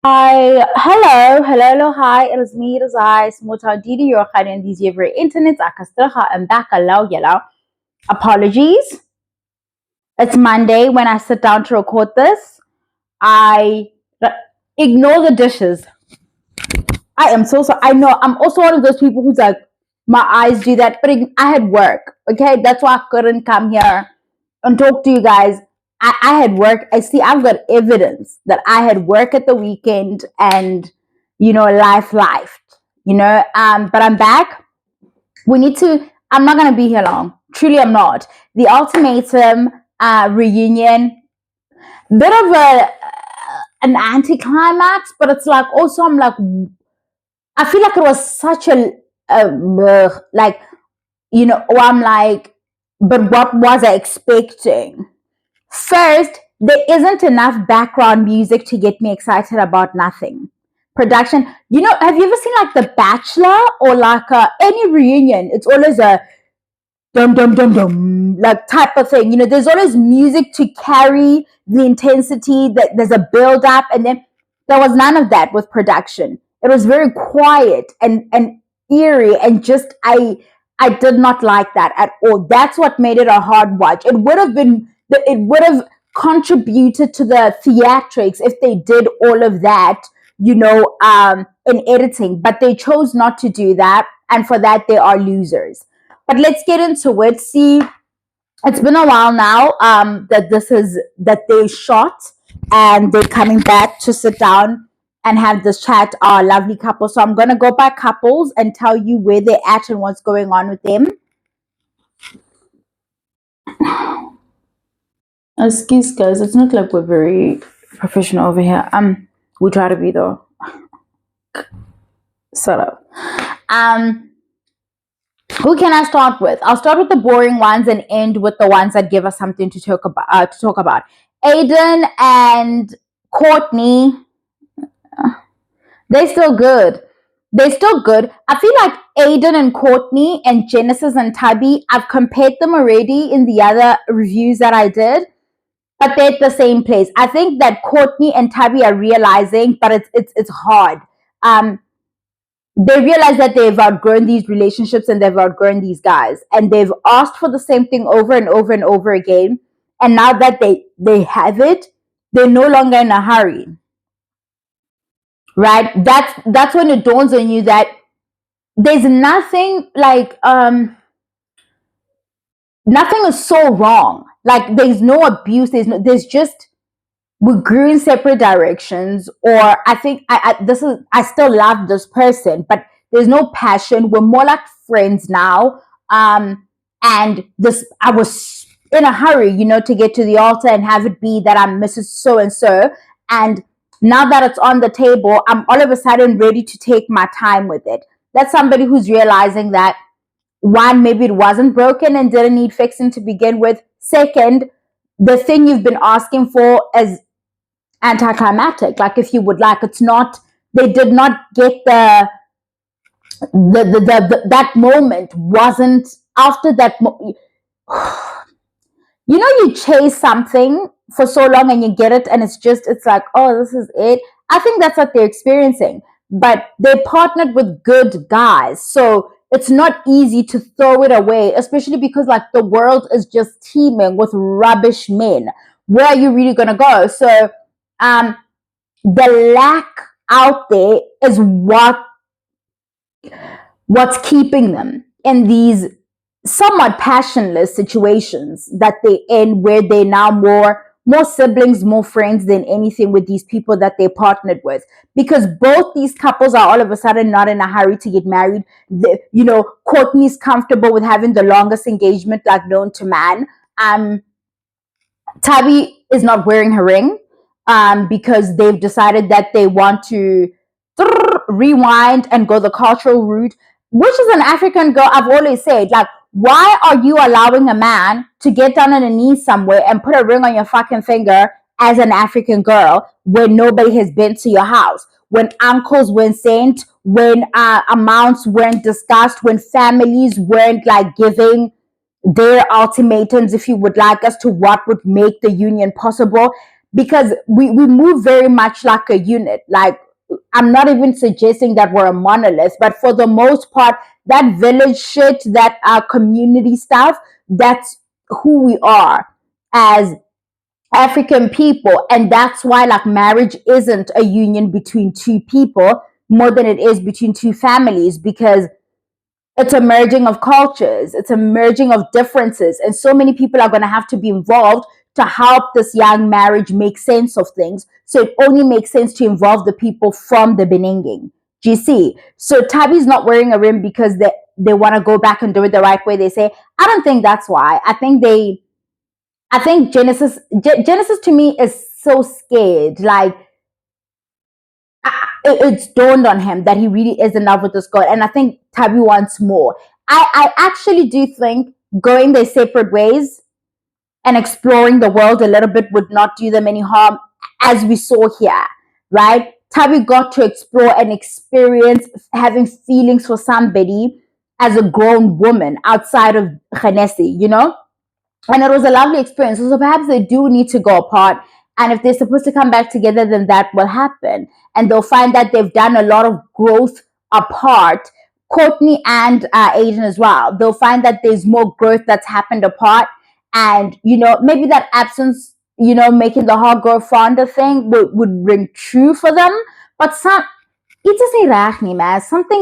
Hi, hello, hi. It is me, it is I, Smota Didi, your in these every internet. I am back, allow, yellow. Apologies. It's Monday when I sit down to record this. I ignore the dishes. I am so sorry. I know I'm also one of those people who's like, my eyes do that, but I had work. Okay, that's why I couldn't come here and talk to you guys. I had work. I see. I've got evidence that I had work at the weekend, and life lifed. But I'm back. We need to. I'm not gonna be here long. Truly, I'm not. The ultimatum reunion, bit of an anticlimax, but it's like also I'm like I feel like it was such like I'm like, but what was I expecting? First, there isn't enough background music to get me excited about nothing. Production, have you ever seen like The Bachelor or like any reunion? It's always a dum dum dum dum like type of thing. There's always music to carry the intensity. That there's a build up, and then there was none of that with production. It was very quiet and eerie, and just I did not like that at all. That's what made it a hard watch. It would have contributed to the theatrics if they did all of that, in editing, but they chose not to do that, and for that they are losers. But let's get into it. See, it's been a while now that they shot, and they're coming back to sit down and have this chat. Our lovely couple. So I'm gonna go by couples and tell you where they're at and what's going on with them. Excuse guys, it's not like we're very professional over here. We try to be though. Sort of. Who can I start with? I'll start with the boring ones and end with the ones that give us something to talk about. Aiden and Courtney, they're still good. They're still good. I feel like Aiden and Courtney and Genesis and Tubby, I've compared them already in the other reviews that I did, but they're at the same place. I think that Courtney and Tubby are realizing, but it's hard. They realize that they've outgrown these relationships and they've outgrown these guys, and they've asked for the same thing over and over and over again. And now that they have it, they're no longer in a hurry. Right? That's when it dawns on you that there's nothing like nothing is so wrong. Like there's no abuse. There's just we grew in separate directions, or I think I still love this person, but there's no passion. We're more like friends now. And this I was in a hurry, to get to the altar and have it be that I'm Mrs. So and so. And now that it's on the table, I'm all of a sudden ready to take my time with it. That's somebody who's realizing that one, maybe it wasn't broken and didn't need fixing to begin with. Second, the thing you've been asking for is anticlimactic. Like if you would like, it's not. They did not get that moment. Wasn't after that. You chase something for so long and you get it, and it's like, oh, this is it. I think that's what they're experiencing. But they partnered with good guys, so it's not easy to throw it away, especially because like the world is just teeming with rubbish men. Where are you really gonna go? So the lack out there is what's keeping them in these somewhat passionless situations that they in, where they're now more siblings, more friends than anything with these people that they partnered with, because both these couples are all of a sudden not in a hurry to get married. Courtney's comfortable with having the longest engagement like known to man. Tabby is not wearing her ring because they've decided that they want to rewind and go the cultural route, which is an African girl. I've always said, like, why are you allowing a man to get down on a knee somewhere and put a ring on your fucking finger as an African girl when nobody has been to your house? When uncles weren't sent, when amounts weren't discussed, when families weren't like giving their ultimatums, if you would like, as to what would make the union possible. because we move very much like a unit. Like, I'm not even suggesting that we're a monolith, but for the most part, that village shit, that community stuff, that's who we are as African people. And that's why, like, marriage isn't a union between two people more than it is between two families, because it's a merging of cultures, it's a merging of differences, and so many people are going to have to be involved to help this young marriage make sense of things. So it only makes sense to involve the people from the beginning. Do you see? So Tabby's not wearing a ring because they want to go back and do it the right way, they say. I don't think that's why. I think Genesis to me is so scared. Like, it's dawned on him that he really is in love with this girl, and I think Tabby wants more. I actually do think going their separate ways and exploring the world a little bit would not do them any harm, as we saw here, right? Tabby got to explore and experience having feelings for somebody as a grown woman outside of Genesi, you know? And it was a lovely experience. So perhaps they do need to go apart. And if they're supposed to come back together, then that will happen. And they'll find that they've done a lot of growth apart. Courtney and Aiden as well. They'll find that there's more growth that's happened apart. And, you know, maybe that absence, you know, making the heart grow fonder thing would ring true for them. But something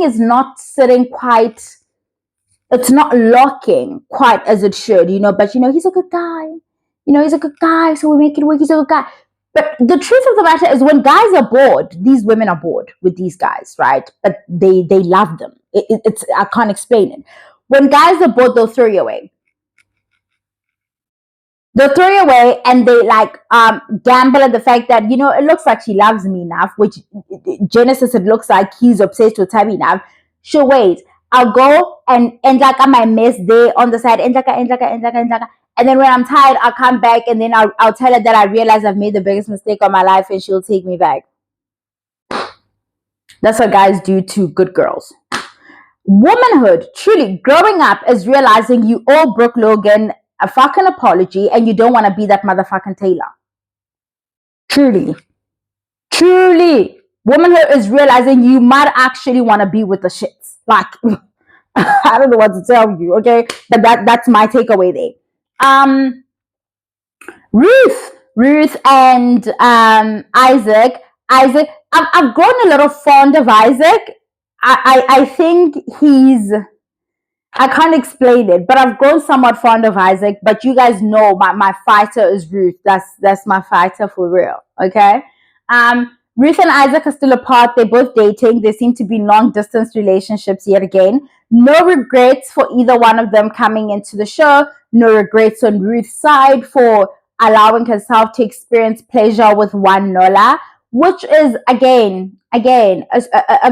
is not sitting quite, it's not locking quite as it should, you know. But, you know, he's a good guy. You know, he's a good guy, so we make it work. He's a good guy. But the truth of the matter is, when guys are bored, these women are bored with these guys, right? But they love them. It's I can't explain it. When guys are bored, they'll throw you away. They'll throw you away, and they like gamble at the fact that, you know, it looks like she loves me enough, which Genesis, it looks like he's obsessed with Tabby enough. She'll wait. I'll go and end like my mess there on the side, end like. And then when I'm tired, I'll come back, and then I'll tell her that I realize I've made the biggest mistake of my life, and she'll take me back. That's what guys do to good girls. Womanhood, truly, growing up is realizing you owe Brooke Logan a fucking apology, and you don't want to be that motherfucking Taylor. Truly. Womanhood is realizing you might actually want to be with the shits. Like, I don't know what to tell you, okay? But that's my takeaway there. Ruth and Isaac. I've grown a little fond of Isaac. I think I can't explain it, but I've grown somewhat fond of Isaac. But you guys know my fighter is Ruth. That's my fighter for real. Okay. Ruth and Isaac are still apart. They're both dating. They seem to be long distance relationships yet again. No regrets for either one of them coming into the show. No regrets on Ruth's side for allowing herself to experience pleasure with one Nola, which is again a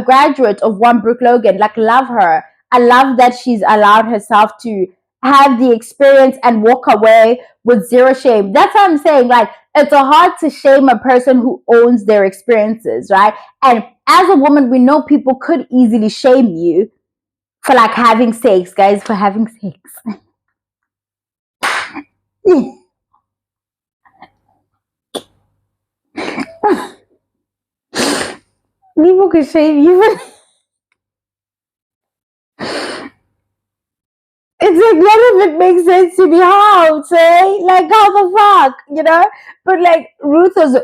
graduate of one Brooke Logan. Like, love her. I love that she's allowed herself to have the experience and walk away with zero shame. That's what I'm saying. Like, it's hard to shame a person who owns their experiences, right? And as a woman, we know people could easily shame you for like having sex, guys, for having sex. People could shame you. It's like, none of it makes sense to me. How, say? Like, how the fuck, you know? But like, Ruth was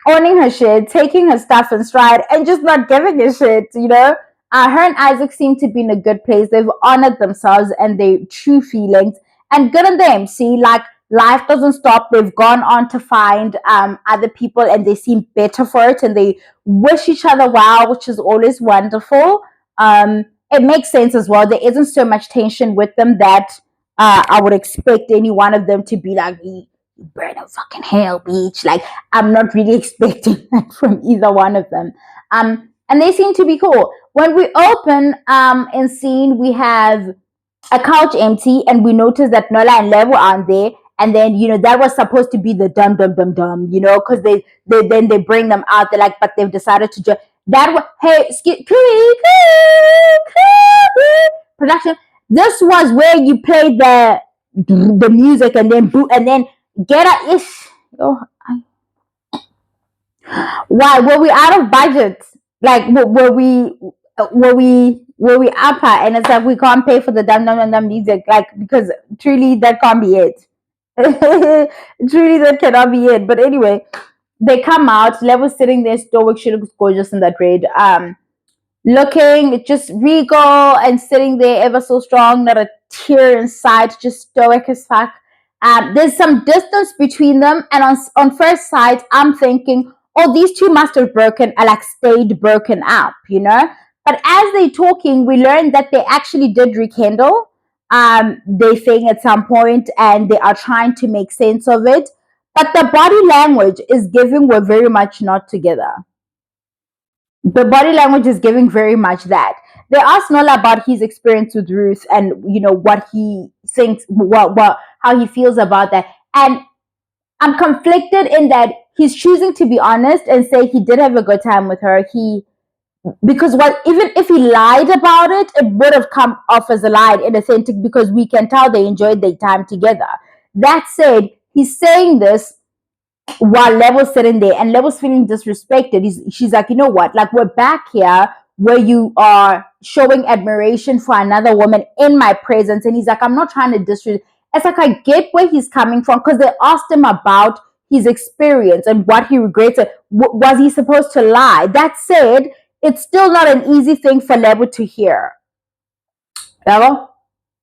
owning her shit, taking her stuff in stride, and just not giving a shit, you know? Her and Isaac seem to be in a good place. They've honored themselves and their true feelings. And good on them. See, like, life doesn't stop. They've gone on to find other people, and they seem better for it, and they wish each other well, which is always wonderful. It makes sense as well. There isn't so much tension with them that I would expect any one of them to be like, you burn in fucking hell, bitch. Like, I'm not really expecting that from either one of them. And they seem to be cool. When we open in scene, we have a couch empty, and we notice that Nola and Levo aren't there. And then, you know, that was supposed to be the dumb, you know, because they bring them out. They're like, but they've decided to just, that was, hey, production. This was where you play the music and then boot and then get a ish. Oh, Why were we out of budget? Like were we upper, and it's like we can't pay for the dumb music, like, because truly that can't be it. Truly that cannot be it. But anyway, they come out. Lev was sitting there stoic. She looks gorgeous in that red. Looking just regal and sitting there ever so strong, not a tear in sight, just stoic as fuck. There's some distance between them, and on first sight, I'm thinking, oh, these two must have stayed broken up, you know. But as they talking, we learned that they actually did rekindle. They thing at some point, and they are trying to make sense of it. But the body language is giving we're very much not together. The body language is giving very much that. They asked Nola about his experience with Ruth, and what he thinks, what how he feels about that. And I'm conflicted in that he's choosing to be honest and say he did have a good time with her. Because what, even if he lied about it, it would have come off as a lie, inauthentic, because we can tell they enjoyed their time together. That said, he's saying this while Level's sitting there, and Level's feeling disrespected. She's like, you know what? Like, we're back here where you are showing admiration for another woman in my presence. And he's like, I'm not trying to disrespect. It's like, I get where he's coming from, because they asked him about his experience and what he regrets. Was he supposed to lie? That said, it's still not an easy thing for Level to hear. Level?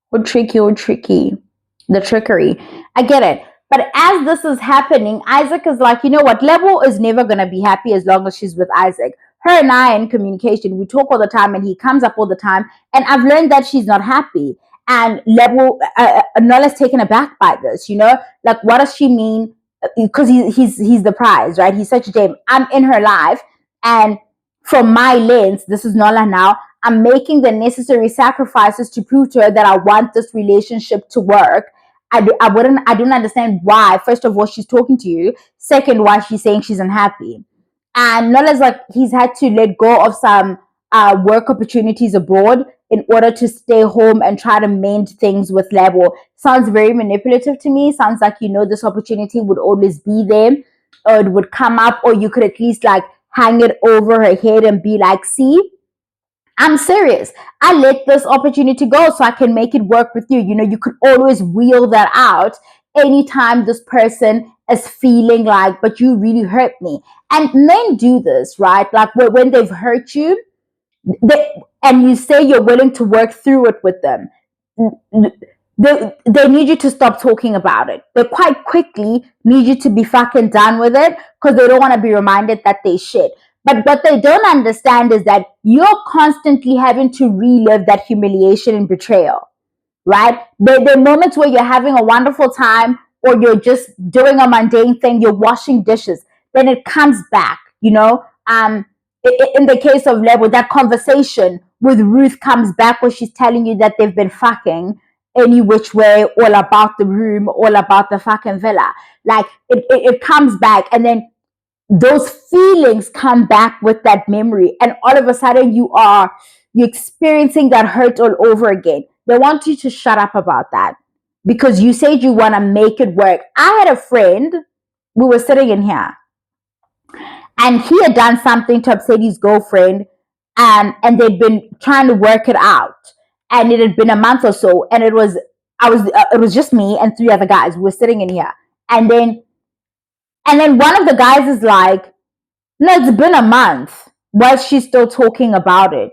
What tricky. The trickery. I get it. But as this is happening, Isaac is like, you know what? Level is never going to be happy as long as she's with Isaac. Her and I in communication, we talk all the time, and he comes up all the time. And I've learned that she's not happy. And Level, Nola's taken aback by this, Like, what does she mean? Because he's the prize, right? He's such a gem. I'm in her life. And from my lens, this is Nola now, I'm making the necessary sacrifices to prove to her that I want this relationship to work. I don't understand why. First of all, she's talking to you. Second, why she's saying she's unhappy. And Nola's like, he's had to let go of some work opportunities abroad in order to stay home and try to mend things with Labo. Sounds very manipulative to me. Sounds like, this opportunity would always be there, or it would come up, or you could at least like hang it over her head and be like, see, I'm serious. I let this opportunity go so I can make it work with you. You could always wheel that out anytime this person is feeling like, but you really hurt me. And men do this, right? Like when they've hurt you, and you say you're willing to work through it with them, they need you to stop talking about it. They quite quickly need you to be fucking done with it, because they don't want to be reminded that they shit. But what they don't understand is that you're constantly having to relive that humiliation and betrayal, right? There are moments where you're having a wonderful time, or you're just doing a mundane thing, you're washing dishes, then it comes back, in the case of Lebo, that conversation with Ruth comes back where she's telling you that they've been fucking any which way, all about the room, all about the fucking villa. Like, it comes back, and then those feelings come back with that memory, and all of a sudden you're experiencing that hurt all over again. They want you to shut up about that, because you said you want to make it work. I had a friend, we were sitting in here, and he had done something to upset his girlfriend, and they'd been trying to work it out, and it had been a month or so, and it was just me and three other guys. We were sitting in here, and then one of the guys is like, no, it's been a month. Why is she still talking about it?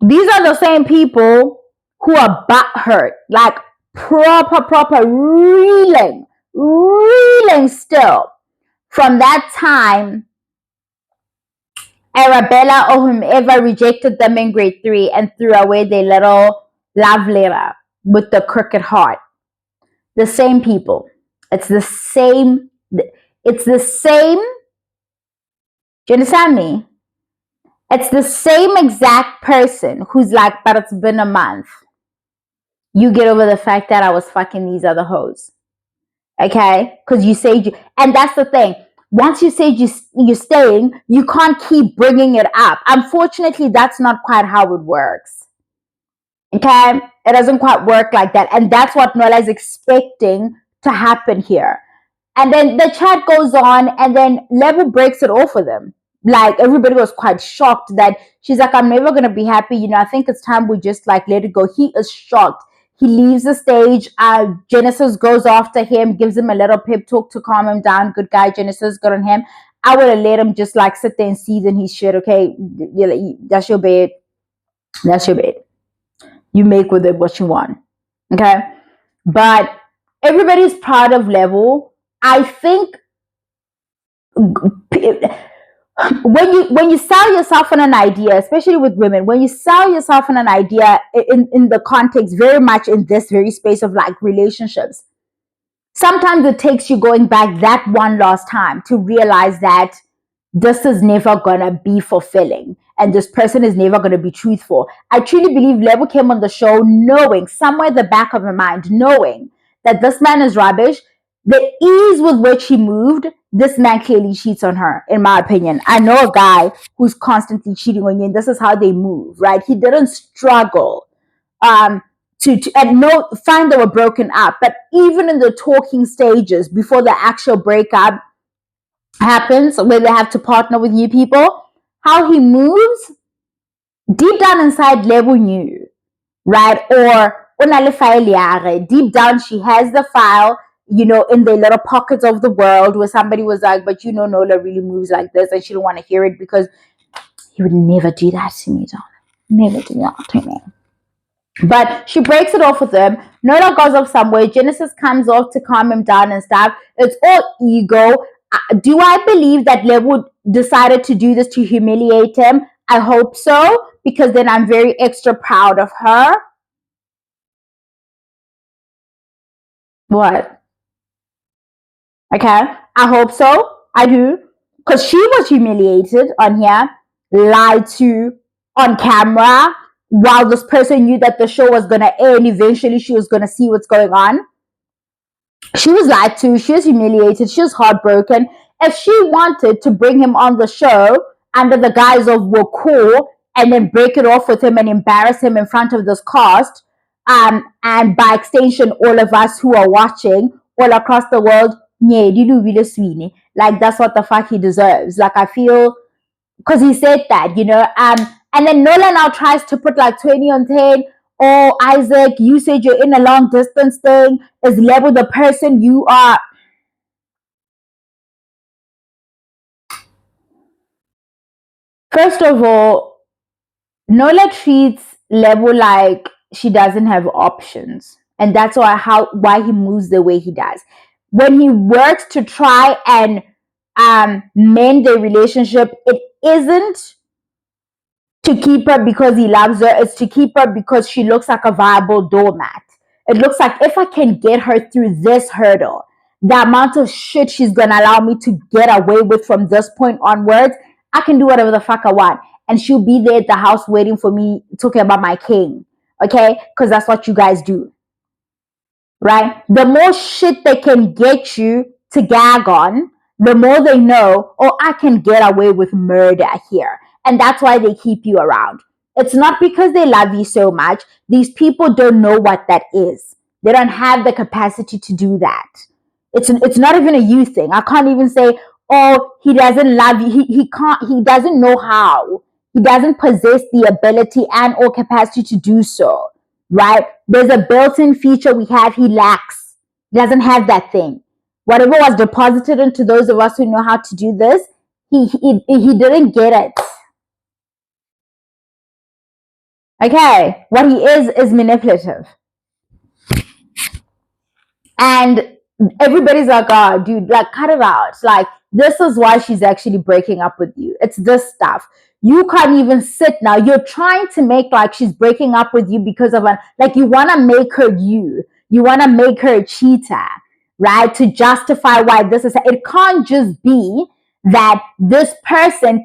These are the same people who are butthurt, like proper reeling still from that time Arabella or whomever rejected them in grade 3 and threw away their little love letter with the crooked heart. The same people. It's the same. Do you understand me? It's the same exact person who's like, but it's been a month. You get over the fact that I was fucking these other hoes. Okay? Because you said you, and that's the thing. Once you say you're staying, you can't keep bringing it up. Unfortunately, that's not quite how it works. Okay, it doesn't quite work like that, and that's what Nola is expecting to happen here. And then the chat goes on, and then Level breaks it off with him. Like, everybody was quite shocked that she's like, I'm never gonna be happy. I think it's time we just like let it go. He is shocked. He leaves the stage. Genesis goes after him, gives him a little pep talk to calm him down. Good guy, Genesis, good on him. I would have let him just like sit there and season his shit. Okay, that's your bed. That's your bed. You make with it what you want. Okay, but everybody's proud of Level. I think when you sell yourself on an idea, especially with women, when you sell yourself on an idea in the context very much in this very space of like relationships, sometimes it takes you going back that one last time to realize that this is never gonna be fulfilling and this person is never gonna be truthful. I truly believe Lebo came on the show knowing, somewhere in the back of her mind, knowing that this man is rubbish. The ease with which he moved, this man clearly cheats on her, in my opinion. I know a guy who's constantly cheating on you, and this is how they move, right? He didn't struggle to and no, fine, they were broken up, but even in the talking stages before the actual breakup happens, where they have to partner with new people, how he moves, deep down inside, Lebo knew, right? Or deep down, she has the file, in the little pockets of the world where somebody was like, but Nola really moves like this, and she don't want to hear it because he would never do that to me, John. Never do that to me. But she breaks it off with him. Nola goes off somewhere. Genesis comes off to calm him down and stuff. It's all ego. Do I believe that Lewood decided to do this to humiliate him? I hope so, because then I'm very extra proud of her. What? Okay, I hope so. I do. Because she was humiliated on here, lied to on camera, while this person knew that the show was going to end. Eventually, she was going to see what's going on. She was lied to. She was humiliated. She was heartbroken. If she wanted to bring him on the show under the guise of we're cool and then break it off with him and embarrass him in front of this cast, and by extension, all of us who are watching all across the world, like that's what the fuck he deserves. Like, I feel, because he said that, and then Nola now tries to put like 20 on 10. Oh, Isaac, you said you're in a long distance thing. Is Lebo the person you are? First of all, Nola treats Lebo like she doesn't have options. And that's why he moves the way he does. When he works to try and mend the relationship, it isn't to keep her because he loves her. It's to keep her because she looks like a viable doormat. It looks like if I can get her through this hurdle, the amount of shit she's gonna allow me to get away with from this point onwards, I can do whatever the fuck I want. And she'll be there at the house waiting for me, talking about my king. Okay? Because that's what you guys do. Right? The more shit they can get you to gag on, the more they know, oh, I can get away with murder here. And that's why they keep you around. It's not because they love you so much. These people don't know what that is. They don't have the capacity to do that. It's not even a you thing. I can't even say, oh, he doesn't love you. He doesn't know how. He doesn't possess the ability and or capacity to do so. Right? There's a built-in feature we have he lacks. He doesn't have that thing. Whatever was deposited into those of us who know how to do this, he didn't get it. Okay, what he is manipulative. And everybody's like, oh, dude, like, cut it out. It's like, this is why she's actually breaking up with you. It's this stuff. You can't even sit now. You're trying to make like she's breaking up with you because of like you want to make her you. You want to make her a cheater, right? To justify why this is. It can't just be that this person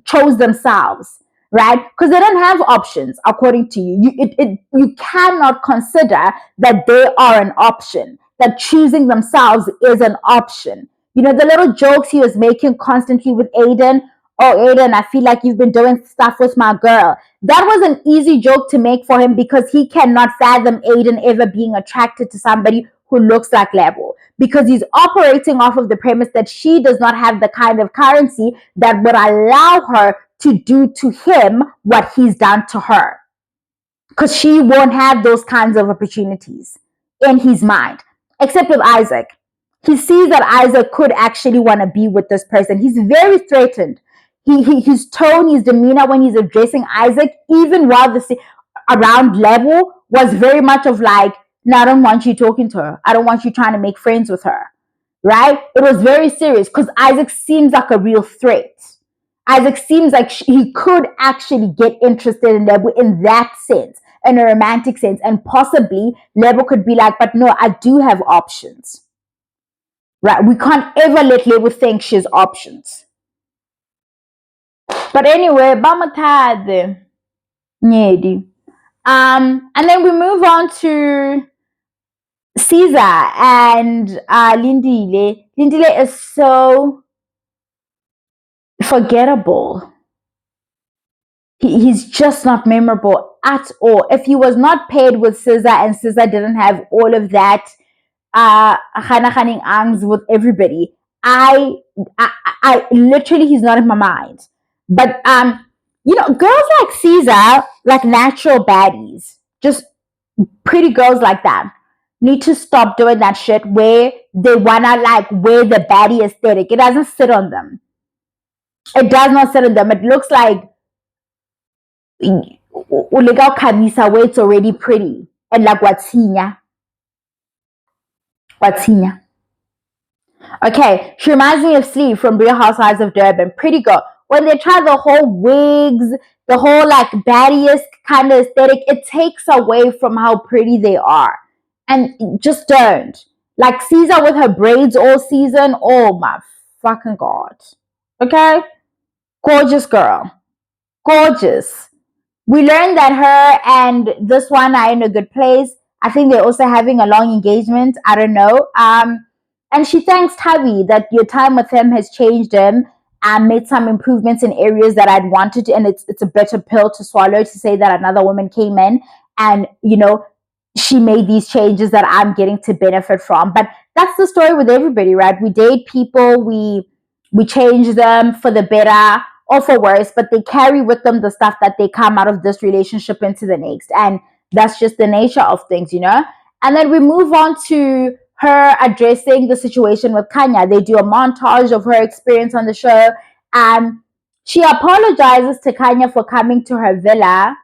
chose themselves, right? Because they don't have options, according to you. You cannot consider that they are an option, that choosing themselves is an option. The little jokes he was making constantly with Aiden, oh, Aiden, I feel like you've been doing stuff with my girl. That was an easy joke to make for him because he cannot fathom Aiden ever being attracted to somebody who looks like Lebo, because he's operating off of the premise that she does not have the kind of currency that would allow her to do to him what he's done to her, because she won't have those kinds of opportunities in his mind. Except with Isaac, he sees that Isaac could actually want to be with this person. He's very threatened. His tone, his demeanor when he's addressing Isaac, even while around Lebo, was very much of like, no, I don't want you talking to her. I don't want you trying to make friends with her. Right? It was very serious because Isaac seems like a real threat. Isaac seems like he could actually get interested in Lebo in that sense, in a romantic sense, and possibly Lebo could be like, but no, I do have options. Right? We can't ever let Lebo think she has options. But anyway, Bamatad. And then we move on to Caesar and Lindile. Lindile is so forgettable. He's just not memorable at all. If he was not paired with Caesar and Caesar didn't have all of that angst with everybody, I literally, he's not in my mind. But girls like Caesar, like natural baddies, just pretty girls like that, need to stop doing that shit where they wanna like wear the baddie aesthetic. It doesn't sit on them. It does not sit on them. It looks like ulega kamisa where it's already pretty and like what's Okay, she reminds me of Sleeve from Real Housewives of Durban. Pretty girl. When they try the whole wigs, the whole like baddie kind of aesthetic, it takes away from how pretty they are. And just don't. Like Caesar with her braids all season. Oh my fucking God. Okay? Gorgeous girl. Gorgeous. We learned that her and this one are in a good place. I think they're also having a long engagement. I don't know. And she thanks Tavi that your time with him has changed him and made some improvements in areas that I'd wanted. And it's a bitter pill to swallow to say that another woman came in and, she made these changes that I'm getting to benefit from. But that's the story with everybody, right? We date people, we change them for the better or for worse, but they carry with them the stuff that they come out of this relationship into the next. And that's just the nature of things, And then we move on to her addressing the situation with Kanya. They do a montage of her experience on the show, and she apologizes to Kanya for coming to her villa.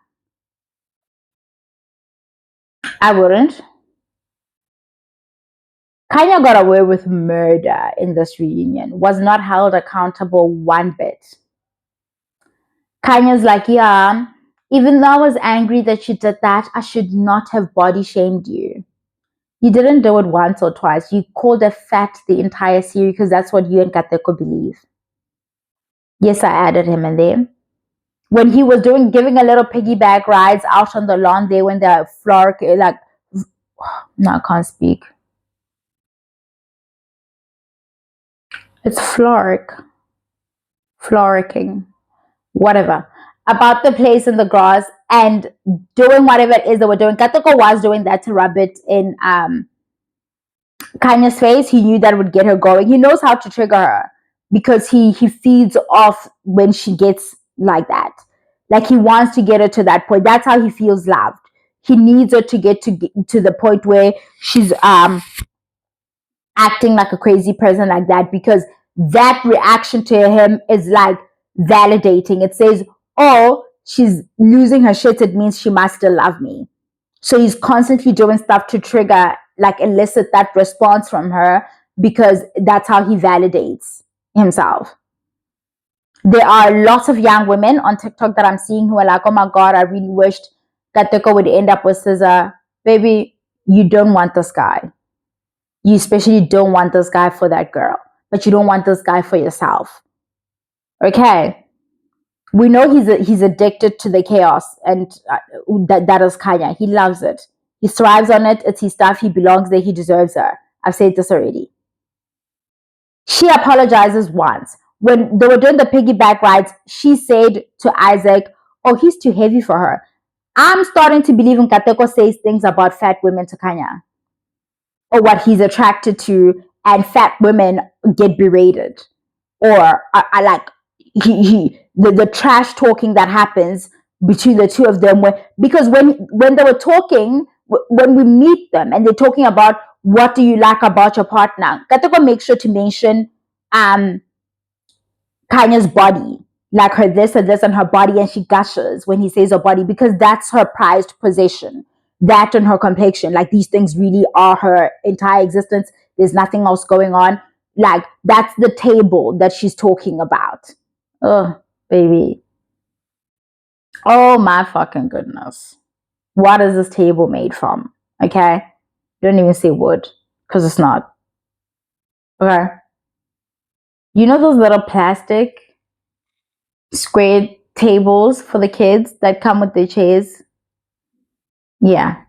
I wouldn't. Kanya got away with murder in this reunion, was not held accountable one bit. Kanya's like, yeah, even though I was angry that you did that, I should not have body shamed you. You didn't do it once or twice. You called her fat the entire series because that's what you and Kateko believe. Yes, I added him in there. When he was giving a little piggyback rides out on the lawn there when the floor, like, no, I can't speak. It's floricking, whatever. About the place in the grass and doing whatever it is they were doing. Kateko was doing that to rub it in Kanya's face. He knew that would get her going. He knows how to trigger her because he feeds off when she gets like that. Like he wants to get her to that point. That's how he feels loved. He needs her to get to the point where she's acting like a crazy person like that, because that reaction to him is like validating. It says, oh, she's losing her shit. It means she must still love me. So he's constantly doing stuff to trigger, like elicit that response from her, because that's how he validates himself. There are lots of young women on TikTok that I'm seeing who are like, oh my God, I really wished Kateko would end up with Caesar. Baby, you don't want this guy. You especially don't want this guy for that girl, but you don't want this guy for yourself. Okay? We know he's addicted to the chaos, and that is Kanya. He loves it. He thrives on it. It's his stuff. He belongs there. He deserves her. I've said this already. She apologizes once. when they were doing the piggyback rides, she said to Isaac, oh, he's too heavy for her. I'm starting to believe in Kateko says things about fat women to Kanya, or what he's attracted to, and fat women get berated, or I like the trash talking that happens between the two of them. Because when they were talking, when we meet them and they're talking about what do you like about your partner, Kateko makes sure to mention Kanya's body, like her this and this on her body, and she gushes when he says her body because that's her prized possession. That and her complexion, like these things really are her entire existence. There's nothing else going on. Like that's the table that she's talking about. Oh, baby. Oh my fucking goodness. What is this table made from? Okay. Don't even say wood because it's not. Okay. You know those little plastic square tables for the kids that come with the chairs? Yeah.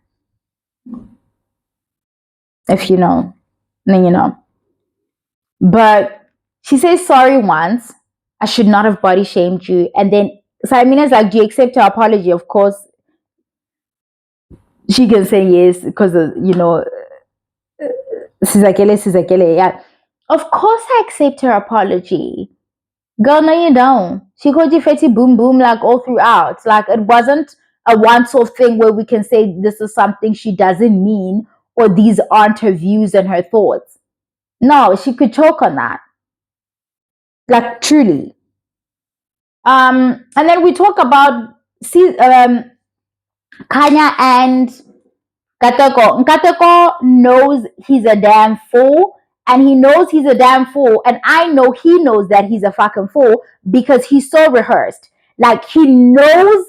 If you know, then you know. But she says sorry once. I should not have body shamed you. And then Simena's like, do you accept her apology? Of course, she can say yes because, Sizakele, yeah. Of course I accept her apology. Girl, no, you don't. She called you fatty boom boom like all throughout. Like it wasn't a once-off thing where we can say this is something she doesn't mean or these aren't her views and her thoughts. No, she could choke on that. Like truly. And then we talk about Kanya and Kateko. Kateko knows he's a damn fool, and he knows he's a damn fool, and I know he knows that he's a fucking fool because he's so rehearsed. Like he knows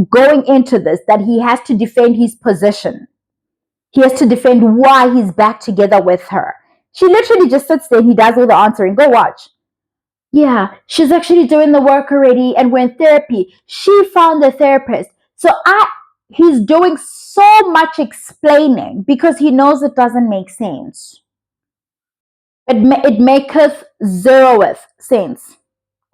going into this that he has to defend his position. He has to defend why he's back together with her. She literally just sits there and he does all the answering. Go watch. Yeah, she's actually doing the work already and we're in therapy. She found a therapist. So he's doing so much explaining because he knows it doesn't make sense. It maketh zeroth sense.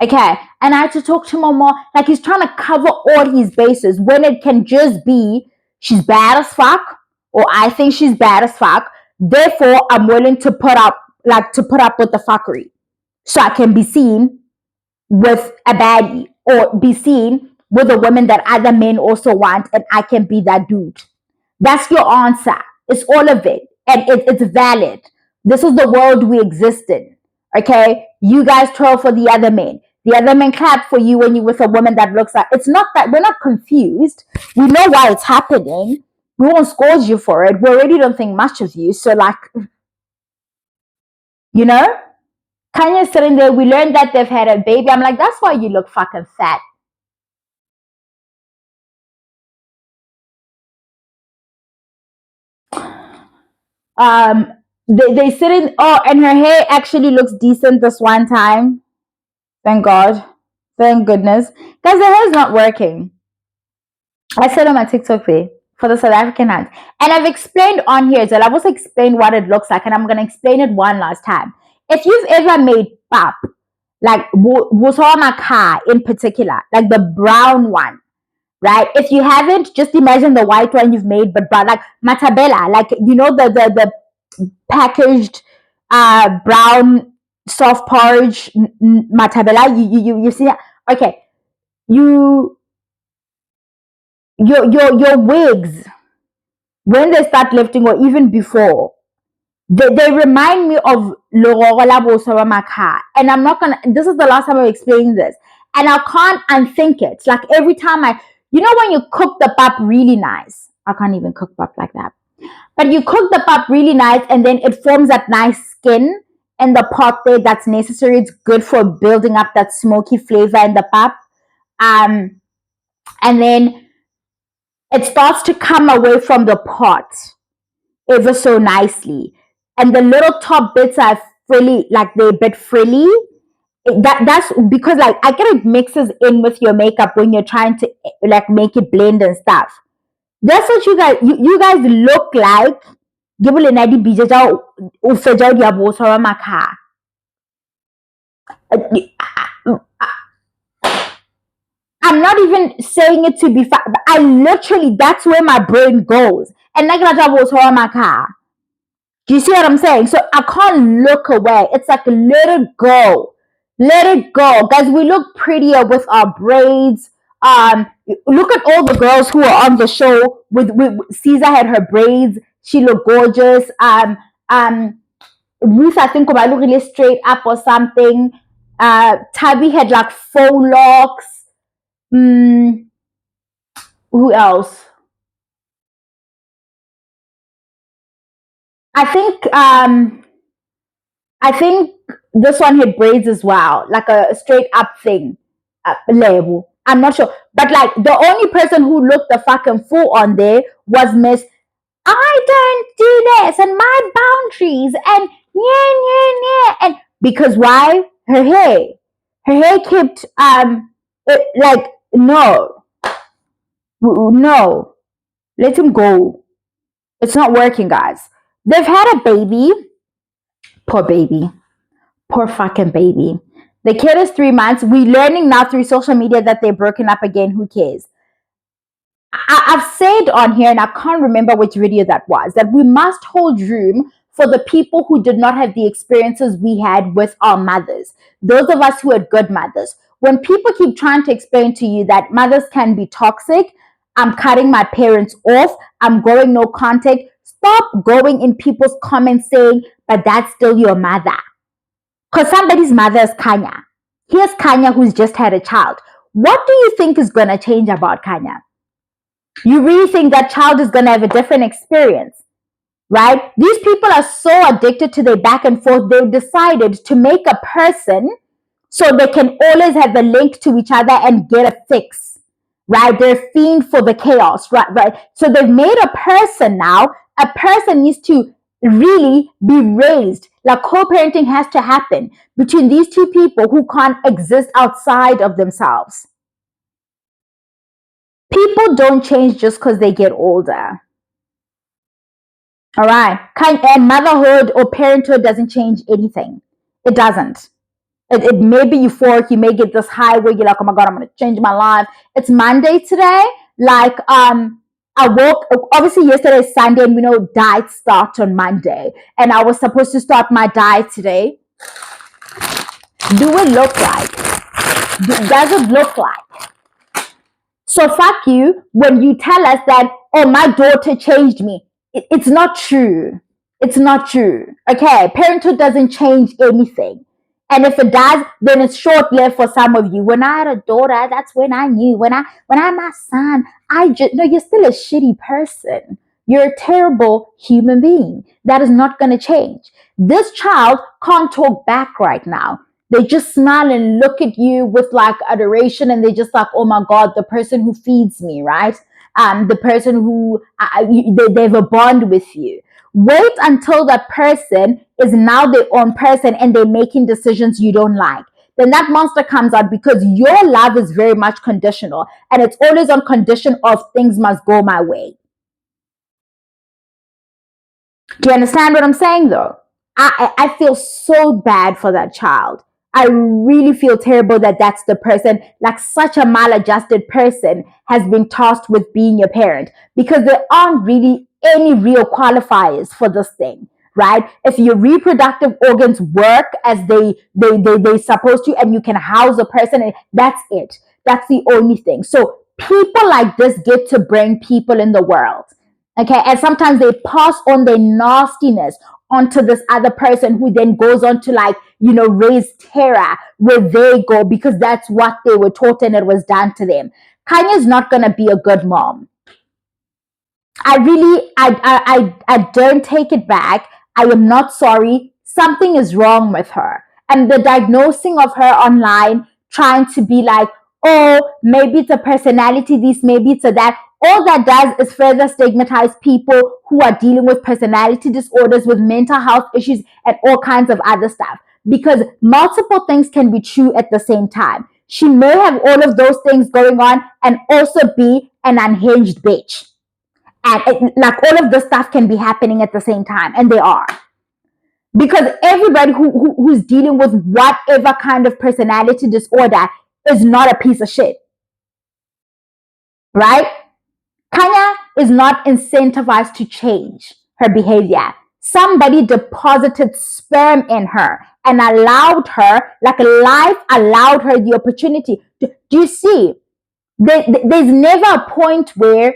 Okay, and I had to talk to Mama like he's trying to cover all his bases when it can just be she's bad as fuck or I think she's bad as fuck. Therefore, I'm willing to put up with the fuckery so I can be seen with a baddie or be seen with a woman that other men also want and I can be that dude. That's your answer. It's all of it. And it's valid. This is the world we exist in. Okay? You guys twirl for the other men. The other men clap for you when you're with a woman that looks like it's not that we're not confused. We know why it's happening. We won't scold you for it. We already don't think much of you. So like, you know? Kanye's sitting there. We learned that they've had a baby. I'm like, that's why you look fucking fat. They sit in. Oh, and her hair actually looks decent this one time. Thank God. Thank goodness. Because the hair is not working. I said on my TikTok there for the South African hands. And I've explained on here, so I've also explained what it looks like, and I'm going to explain it one last time. If you've ever made pap, like Wusawamaka in particular, like the brown one, right? If you haven't, just imagine the white one you've made, but brown, like matabella, like you know the packaged brown soft porridge matabella. You see that? Okay, your wigs when they start lifting or even before. They remind me of Lorola Bosawamaka. And I'm not gonna this is the last time I'm explaining this. And I can't unthink it. Like every time you know when you cook the pap really nice. I can't even cook pap like that. But you cook the pap really nice and then it forms that nice skin in the pot there that's necessary. It's good for building up that smoky flavor in the pap. And then it starts to come away from the pot ever so nicely. And the little top bits are frilly, like they're a bit frilly. That's because like I get it mixes in with your makeup when you're trying to like make it blend and stuff. That's what you guys look like. I'm not even saying it to be I literally, that's where my brain goes. And like that was my car. Do you see what I'm saying? So I can't look away. It's like, let it go. Let it go. Guys, we look prettier with our braids. Look at all the girls who are on the show with Caesar had her braids. She looked gorgeous. Ruth, I think, might look really straight up or something. Tabby had like faux locks. Who else? I think this one had braids as well, like a straight up thing, label. I'm not sure, but like the only person who looked the fucking fool on there was Miss. I don't do this and my boundaries and yeah yeah yeah, and because why her hair kept like no, no, let him go. It's not working, guys. They've had a baby. Poor baby. Poor fucking baby. The kid is 3 months. We're learning now through social media that they're broken up again. Who cares? I've said on here, and I can't remember which video that was, that we must hold room for the people who did not have the experiences we had with our mothers. Those of us who had good mothers. When people keep trying to explain to you that mothers can be toxic, I'm cutting my parents off, I'm going no contact. Stop going in people's comments saying, but that's still your mother. Because somebody's mother is Kanya. Here's Kanya who's just had a child. What do you think is going to change about Kanya? You really think that child is going to have a different experience, right? These people are so addicted to their back and forth, they've decided to make a person so they can always have a link to each other and get a fix, right? They're fiend for the chaos, right? So they've made a person now. A person needs to really be raised. Like co-parenting has to happen between these two people who can't exist outside of themselves. People don't change just because they get older. All right. And motherhood or parenthood doesn't change anything. It doesn't. It may be euphoric. You may get this high where you're like, oh my God, I'm going to change my life. It's Monday today. Like, I woke, obviously yesterday is Sunday and we know diets start on Monday. And I was supposed to start my diet today. Do it look like? Does it look like? So fuck you when you tell us that, oh, my daughter changed me. It's not true. It's not true. Okay, parenthood doesn't change anything. And if it does, then it's short-lived for some of you. When I had a daughter, that's when I knew. When I had my son, no, you're still a shitty person. You're a terrible human being. That is not going to change. This child can't talk back right now. They just smile and look at you with like adoration, and they just like, oh my God, the person who feeds me, right? The person who they have a bond with you. Wait until that person is now their own person and they're making decisions you don't like. Then that monster comes out, because your love is very much conditional, and it's always on condition of things must go my way. Do you understand what I'm saying though? I feel so bad for that child. I really feel terrible that that's the person, like such a maladjusted person has been tasked with being your parent, because there aren't really any real qualifiers for this thing, right? If your reproductive organs work as they supposed to, and you can house a person, that's it. That's the only thing. So people like this get to bring people in the world. Okay, and sometimes they pass on their nastiness onto this other person, who then goes on to, like, raise terror where they go, because that's what they were taught and it was done to them. Kanye's not gonna be a good mom. I don't take it back. I am not sorry. Something is wrong with her. And the diagnosing of her online, trying to be like, oh, maybe it's a personality this, maybe it's a that. All that does is further stigmatize people who are dealing with personality disorders, with mental health issues, and all kinds of other stuff. Because multiple things can be true at the same time. She may have all of those things going on and also be an unhinged bitch. And like all of this stuff can be happening at the same time, and they are. Because everybody who's dealing with whatever kind of personality disorder is not a piece of shit. Right? Kanya is not incentivized to change her behavior. Somebody deposited sperm in her and allowed her, like life allowed her the opportunity. Do you see? There's never a point where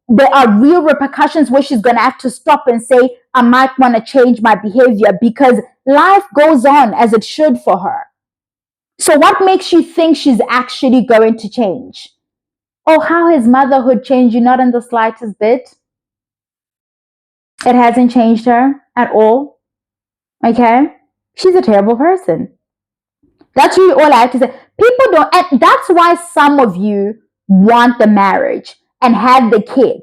there are real repercussions where she's going to have to stop and say, I might want to change my behavior, because life goes on as it should for her. So what makes you think she's actually going to change? Oh, how has motherhood changed you? Not in the slightest bit. It hasn't changed her at all. Okay? She's a terrible person. That's really all I have to say. People don't, and that's why some of you want the marriage and have the kid,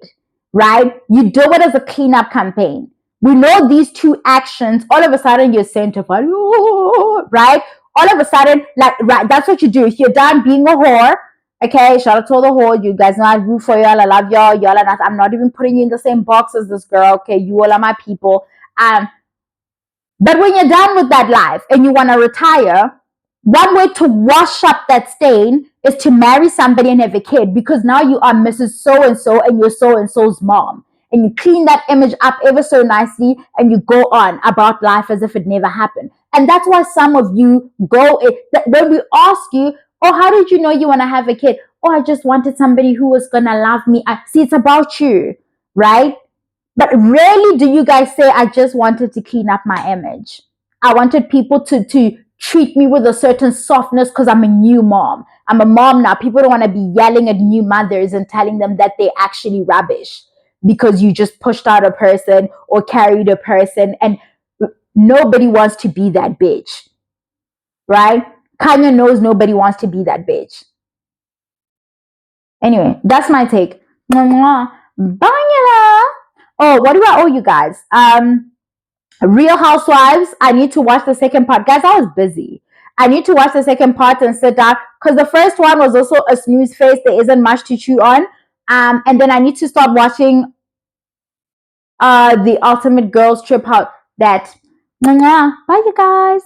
right? You do it as a cleanup campaign. We know these two actions, all of a sudden you're sanctified, right? All of a sudden, like, right, that's what you do. If you're done being a whore, okay, shout out to all the whore, you guys know I root for y'all, I love y'all, y'all are not, I'm not even putting you in the same box as this girl, okay, you all are my people. But when you're done with that life and you want to retire, one way to wash up that stain is to marry somebody and have a kid, because now you are Mrs. So-and-so and you're so-and-so's mom. And you clean that image up ever so nicely and you go on about life as if it never happened. And that's why some of you go, when we ask you, oh, how did you know you want to have a kid? Oh, I just wanted somebody who was going to love me. See, it's about you, right? But rarely do you guys say, I just wanted to clean up my image. I wanted people to treat me with a certain softness because I'm a new mom. I'm a mom now. People don't want to be yelling at new mothers and telling them that they're actually rubbish because you just pushed out a person or carried a person. And nobody wants to be that bitch. Right? Kanya knows nobody wants to be that bitch. Anyway, that's my take. Bye. Oh, what do I owe you guys? Real Housewives. I need to watch the second part. Guys, I was busy. I need to watch the second part and sit down, because the first one was also a snooze face. There isn't much to chew on. And then I need to start watching the Ultimate Girls Trip out. Bye, you guys.